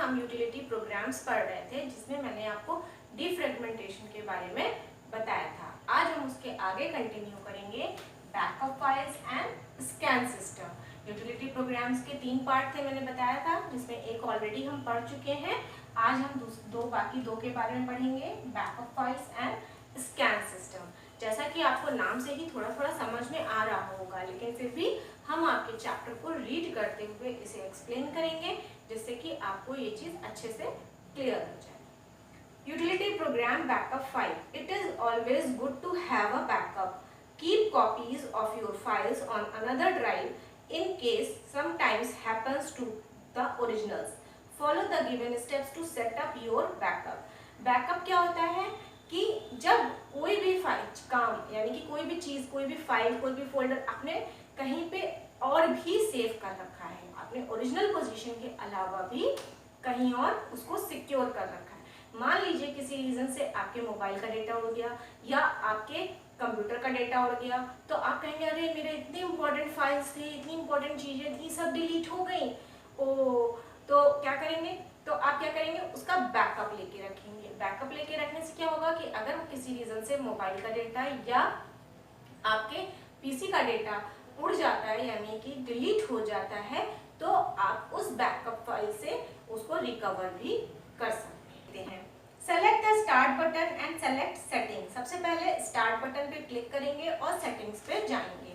हम utility programmes पढ़ रहे थे, जिसमें मैंने आपको डिफ्रेगमेंटेशन के बारे में बताया था। आज हम उसके आगे कंटिन्यू करेंगे backup files and scan system. Utility programmes के 3 पार्ट थे, मैंने बताया था, जिसमें एक ऑलरेडी हम पढ़ चुके हैं। आज हम बाकी दो के बारे में पढ़ेंगे, backup files and scan system. जैसा कि आपको नाम से ही थोड़ा थोड़ा समझ में आ रहा होगा, लेकिन फिर भी हम आपके चैप्टर को रीड करते हुए इसे एक्सप्लेन करेंगे, जिससे कि आपको ये चीज अच्छे से क्लियर हो जाए। Utility program backup file. It is always good to have a backup. Keep copies of your files on another drive in case sometimes happens to the originals. Follow the given steps to set up your backup. Backup क्या होता है कि जब कोई भी काम यानी कि कोई भी चीज, कोई भी फाइल, कोई भी फोल्डर आपने कहीं पे और भी सेव कर रखा है, आपने ओरिजिनल पोजीशन के अलावा भी कहीं और उसको सिक्योर कर रखा है। मान लीजिए किसी रीजन से आपके मोबाइल का डेटा उड़ गया या आपके कंप्यूटर का डेटा उड़ गया, तो आप कहेंगे अरे मेरे इतने इंपॉर्टेंट फाइल्स थे, इतनी इंपॉर्टेंट चीजें थी, सब डिलीट हो गई। तो क्या करेंगे? तो आप क्या करेंगे? उसका बैकअप लेके रखेंगे। बैकअप लेके रखने से क्या होगा कि अगर किसी रीजन से मोबाइल का डेटा या आपके पीसी का डेटा उड़ जाता है, यानी कि डिलीट हो जाता है, तो आप उस बैकअप फाइल से उसको रिकवर भी कर सकते हैं। Select the start button and select setting. सबसे पहले स्टार्ट बटन पे क्लिक करेंगे और सेटिंग्स पे जाएंगे।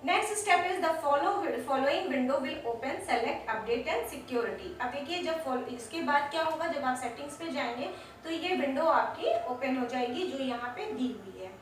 Next step is the following window will open, select update and security. अब देखिए, जब इसके बाद क्या होगा, जब आप सेटिंग्स पे जाएंगे तो ये विंडो आपकी ओपन हो जाएगी जो यहाँ पे दी हुई है।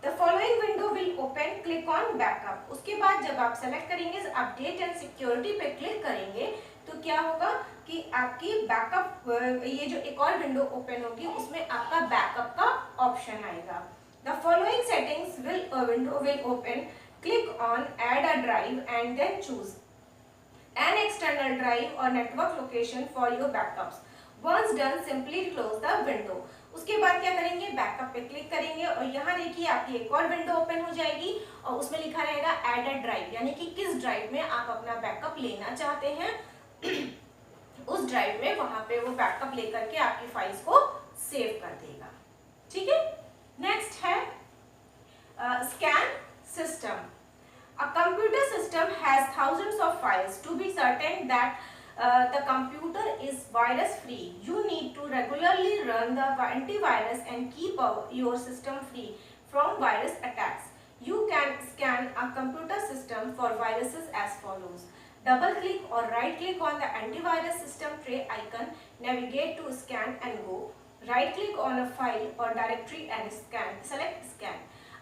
The following window will open, click on backup। उसके बाद जब आप सेलेक्ट करेंगे अपडेट एंड सिक्योरिटी पे क्लिक करेंगे तो क्या होगा कि आपकी बैकअप, ये जो एक और विंडो ओपन होगी उसमें आपका बैकअप का ऑप्शन आएगा। The following settings window will open, click on add a drive and then choose an external drive or network location for your backups. Once done, simply close the window। उसके बाद क्या करेंगे? Backup पे click करेंगे और यहाँ देखिए आपकी एक और विंडो ओपन हो जाएगी और उसमें लिखा रहेगा ऐड अ ड्राइव, यानी कि किस ड्राइव में आप अपना बैकअप लेना चाहते हैं उस ड्राइव में वहां पे वो बैकअप लेकर के आपकी फाइल्स को सेव कर देगा। ठीक है। नेक्स्ट है scan system. A computer system has thousands of files. To be certain that the computer is virus free, you need to regularly run the antivirus and keep your system free from virus attacks. You can scan a computer system for viruses as follows. Double click or right click on the antivirus system tray icon, navigate to scan and go. Right click on a file or directory and scan. Select scan.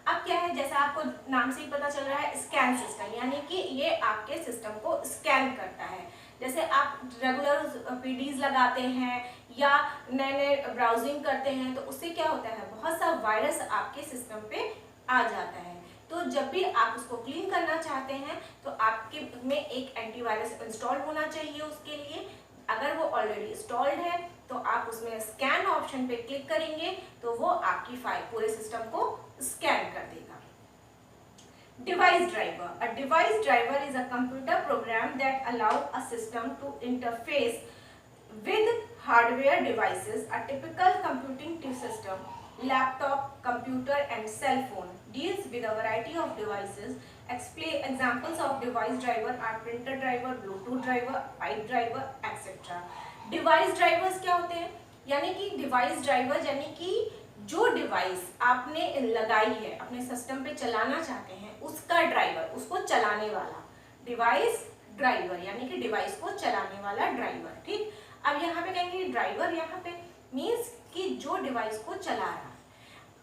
अब क्या है, जैसा आपको नाम से ही पता चल रहा है, स्कैन सिस्टम, यानी कि ये आपके सिस्टम को स्कैन करता है। जैसे आप रेगुलर पीडीज लगाते हैं या नए नए ब्राउजिंग करते हैं तो उससे क्या होता है, बहुत सा वायरस आपके सिस्टम पे आ जाता है। तो जब भी आप उसको क्लीन करना चाहते हैं तो आपके में एक एंटीवायरस इंस्टॉल होना चाहिए। उसके लिए अगर वो ऑलरेडी इंस्टॉल्ड है तो आप उसमें स्कैन ऑप्शन पे क्लिक करेंगे तो वो आपकी फाइल पूरे सिस्टम को स्कैन कर देगा। Device driver. A device driver is a computer program that allow a system to interface with hardware devices. A typical computing system, laptop, computer and cell phone deals with a variety of devices. Examples of device driver are printer driver, bluetooth driver, pipe driver, etc. Device drivers क्या होते हैं? यानी कि device driver यानी कि जो device आपने लगाई है, अपने सिस्टम पे चलाना चाहते हैं, उसका ड्राइवर, उसको चलाने वाला डिवाइस ड्राइवर, यानी कि डिवाइस को चलाने वाला ड्राइवर। ठीक। अब यहाँ पे कहेंगे ड्राइवर, यहाँ पे मीन्स कि जो डिवाइस को चला रहा है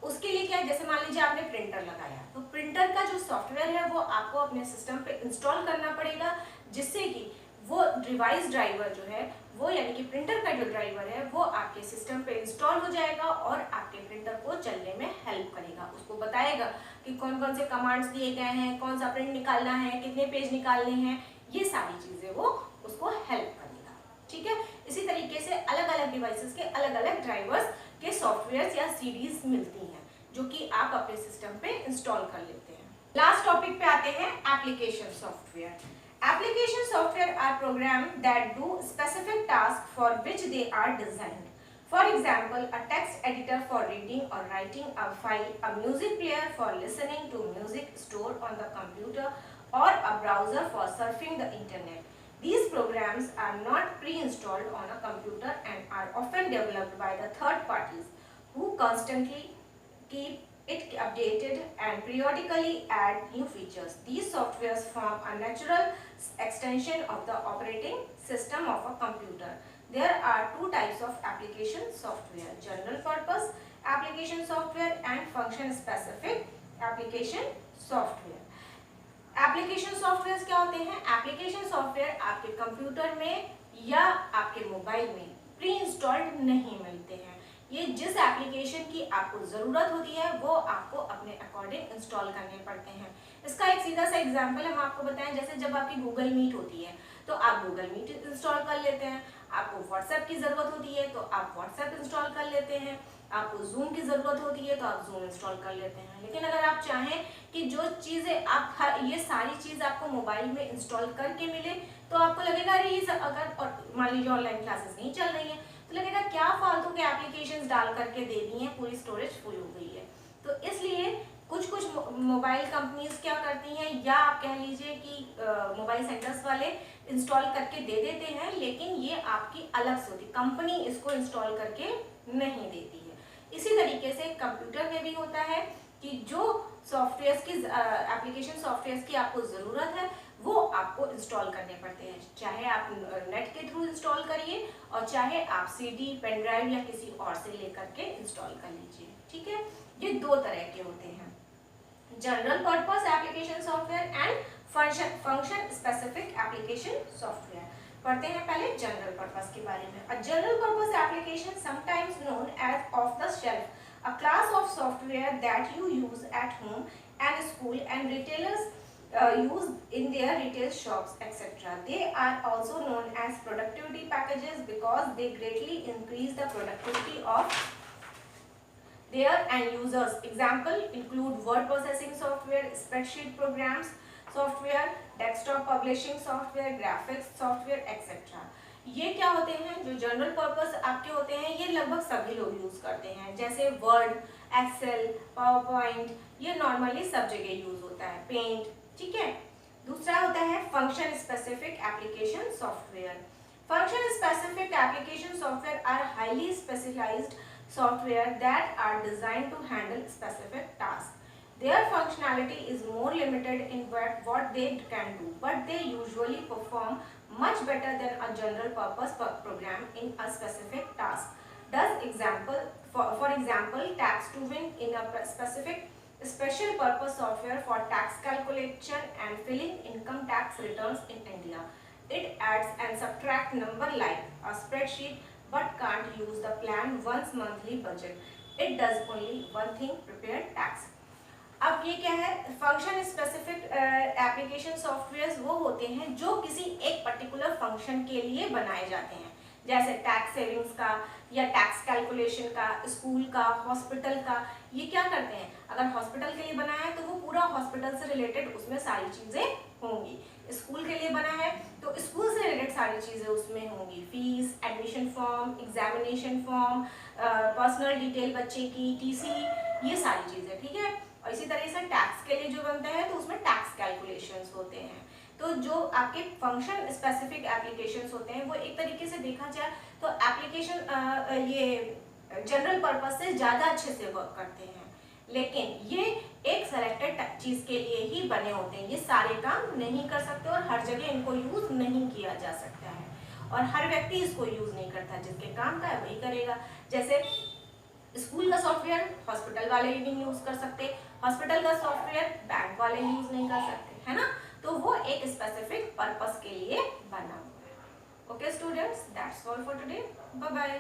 उसके लिए क्या है, जैसे मान लीजिए आपने प्रिंटर लगाया तो प्रिंटर का जो सॉफ्टवेयर है वो आपको अपने सिस्टम पे इंस्टॉल करना पड़ेगा, जिससे कि वो डिवाइस ड्राइवर जो है वो, यानी कि प्रिंटर का जो ड्राइवर है वो आपके सिस्टम पे इंस्टॉल हो जाएगा और आपके प्रिंटर को चलने में हेल्प करेगा। उसको बताएगा कि कौन कौन से कमांड्स दिए गए हैं, कौन सा प्रिंट निकालना है, कितने पेज निकालने हैं, ये सारी चीजें वो उसको हेल्प करेगा। ठीक है। इसी तरीके से अलग अलग डिवाइसेस के अलग अलग ड्राइवर्स के सॉफ्टवेयर या सीडीज मिलती हैं जो कि आप अपने सिस्टम पे इंस्टॉल कर लेते हैं। लास्ट टॉपिक पे आते हैं application software. Application software are programs that do specific tasks for which they are designed. For example, a text editor for reading or writing a file, a music player for listening to music stored on the computer, or a browser for surfing the internet. These programs are not pre-installed on a computer and are often developed by the third parties who constantly keep it updated and periodically add new features. These softwares form a natural extension of the operating system of a computer. There are two types of application software: general purpose application software and function specific application software. Application software क्या होते हैं? Application software आपके computer में या आपके mobile में pre installed नहीं मिलते हैं। ये जिस एप्लीकेशन की आपको ज़रूरत होती है वो आपको अपने अकॉर्डिंग इंस्टॉल करने पड़ते हैं। इसका एक सीधा सा एग्जांपल हम आपको बताएं, जैसे जब आपकी गूगल मीट होती है तो आप गूगल मीट इंस्टॉल कर लेते हैं, आपको व्हाट्सएप की ज़रूरत होती है तो आप व्हाट्सएप इंस्टॉल कर लेते हैं, आपको जूम की ज़रूरत होती है तो आप जूम इंस्टॉल कर लेते हैं। लेकिन अगर आप चाहें कि जो चीज़ें आप ये सारी चीज़ आपको मोबाइल में इंस्टॉल करके मिले तो आपको लगेगा अरे ये सब, अगर और मान लीजिए ऑनलाइन क्लासेस नहीं चल रही हैं तो लगेगा क्या फालतू के एप्लीकेशंस डाल करके दे दी हैं, पूरी स्टोरेज फुल हो गई है। तो इसलिए कुछ मोबाइल कंपनीज क्या करती हैं, या आप कह लीजिए कि मोबाइल सेंटर्स वाले इंस्टॉल करके दे देते हैं, लेकिन ये आपकी अलग से होती, कंपनी इसको इंस्टॉल करके नहीं देती है। इसी तरीके से कंप्यूटर में भी होता है कि जो सॉफ्टवेयर्स की एप्लीकेशन सॉफ्टवेयर्स की आपको ज़रूरत है वो आपको इंस्टॉल करने पड़ते हैं, चाहे आप नेट के थ्रू इंस्टॉल करिए और चाहे आप सीडी, पेन ड्राइव या किसी और से लेकर के इंस्टॉल कर लीजिए। ठीक है, ये दो तरह के होते हैं, general purpose application software and function specific application software. पढ़ते हैं पहले जनरल पर्पस के बारे में। A general purpose application sometimes known as off the shelf, a class of software that you use at home and school and retailers use in their retail shops, etc. They are also known as productivity packages because they greatly increase the productivity of their end users. Example include word processing software, spreadsheet programs software, desktop publishing software, graphics software, etc. ये क्या होते हैं? जो general purpose आपके होते हैं ये लगभग सभी लोग यूज करते हैं, जैसे वर्ड, एक्सेल, पावर पॉइंट, ये नॉर्मली सब जगह यूज होता है, पेंट। ठीक है, दूसरा होता है function specific application software. Function specific application software are highly specialised software that are designed to handle specific task. Their functionality is more limited in what they can do, but they usually perform much better than a general purpose program in a specific task. For example, tax to win in a specific special purpose software for tax calculation and filling income tax returns in India. It adds and subtract number like a spreadsheet, but can't use the plan once monthly budget. It does only one thing: prepare tax. अब ये क्या है? Function specific application softwares वो होते हैं जो किसी एक पर्टिकुलर फंक्शन के लिए बनाए जाते हैं, जैसे टैक्स सेविंग्स का या टैक्स कैलकुलेशन का, स्कूल का, हॉस्पिटल का। ये क्या करते हैं? अगर हॉस्पिटल के लिए बना है तो वो पूरा हॉस्पिटल से रिलेटेड उसमें सारी चीज़ें होंगी। स्कूल के लिए बना है तो स्कूल से रिलेटेड सारी चीज़ें उसमें होंगी, fees, admission form, examination form, personal detail बच्चे की, टीसी, ये सारी चीज़ें। ठीक है, और इसी तरह से टैक्स के लिए जो बनता है तो उसमें टैक्स कैलकुलेशंस होते हैं। तो जो आपके फंक्शन स्पेसिफिक एप्लीकेशंस होते हैं वो एक तरीके से देखा जाए तो एप्लीकेशन ये जनरल पर्पस से ज़्यादा अच्छे से वर्क करते हैं, लेकिन ये एक सेलेक्टेड चीज़ के लिए ही बने होते हैं। ये सारे काम नहीं कर सकते और हर जगह इनको यूज़ नहीं किया जा सकता है, और हर व्यक्ति इसको यूज़ नहीं करता, जिसके काम का है वही करेगा। जैसे स्कूल का सॉफ्टवेयर हॉस्पिटल वाले नहीं यूज़ कर सकते, हॉस्पिटल का सॉफ्टवेयर बैंक वाले यूज़ नहीं कर सकते, है ना? तो वो एक स्पेसिफिक पर्पस के लिए बना हुआ है। Okay students, that's all for today, bye bye.